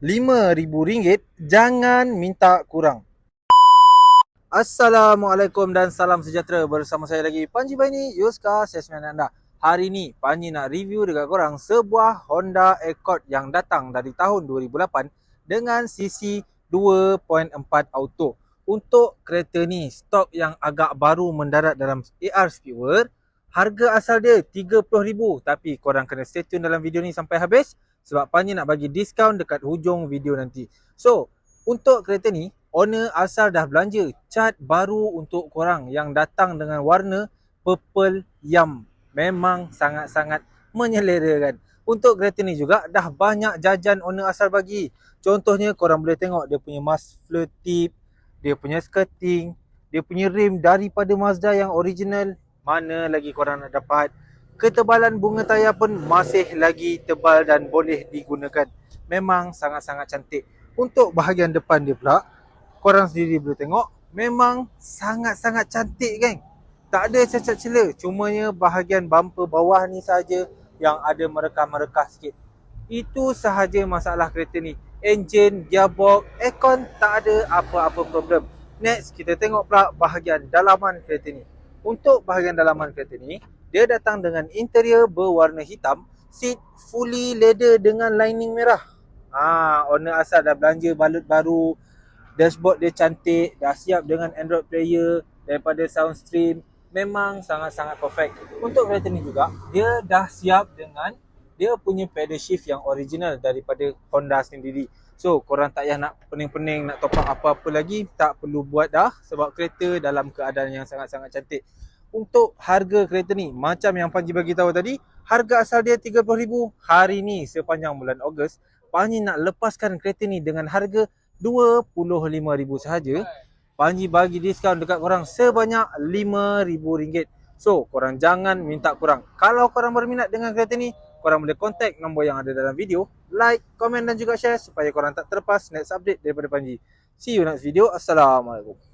RM5,000, jangan minta kurang. Assalamualaikum dan salam sejahtera. Bersama saya lagi Panji Baini, Yuska Salesman anda. Hari ni Panji nak review dekat korang sebuah Honda Accord yang datang dari tahun 2008 dengan sisi 2.4 auto. Untuk kereta ni, stok yang agak baru mendarat dalam AR Speedworld. Harga asal dia RM30,000, tapi korang kena stay tune dalam video ni sampai habis sebab Panji nak bagi diskaun dekat hujung video nanti. So, untuk kereta ni, owner asal dah belanja cat baru untuk korang yang datang dengan warna purple yam. Memang sangat-sangat menyelerakan. Untuk kereta ni juga dah banyak jajan owner asal bagi. Contohnya korang boleh tengok dia punya muffler tip, dia punya skirting, dia punya rim daripada Mazda yang original. Mana lagi korang nak dapat? Ketebalan bunga tayar pun masih lagi tebal dan boleh digunakan. Memang sangat-sangat cantik. Untuk bahagian depan dia pula, korang sendiri boleh tengok, memang sangat-sangat cantik kan. Tak ada cacat cela, cumanya bahagian bumper bawah ni saja yang ada merekah-merekah sikit. Itu sahaja masalah kereta ni. Enjin, gearbox, aircon tak ada apa-apa problem. Next, kita tengok pula bahagian dalaman kereta ni. Untuk bahagian dalaman kereta ni, dia datang dengan interior berwarna hitam, seat fully leather dengan lining merah. Owner asal dah belanja balut baru, dashboard dia cantik, dah siap dengan Android player daripada Soundstream. Memang sangat-sangat perfect. Untuk kereta ni juga, dia dah siap dengan dia punya pedal shift yang original daripada Honda sendiri. So, korang tak payah nak pening-pening, nak top up apa-apa lagi. Tak perlu buat dah sebab kereta dalam keadaan yang sangat-sangat cantik. Untuk harga kereta ni, macam yang Panji bagi tahu tadi, harga asal dia RM30,000. Hari ni sepanjang bulan Ogos, Panji nak lepaskan kereta ni dengan harga RM25,000 sahaja. Panji bagi diskaun dekat korang sebanyak RM5,000. So, korang jangan minta kurang. Kalau korang berminat dengan kereta ni, korang boleh contact nombor yang ada dalam video. Like, komen dan juga share supaya korang tak terlepas next update daripada Panji. See you next video. Assalamualaikum.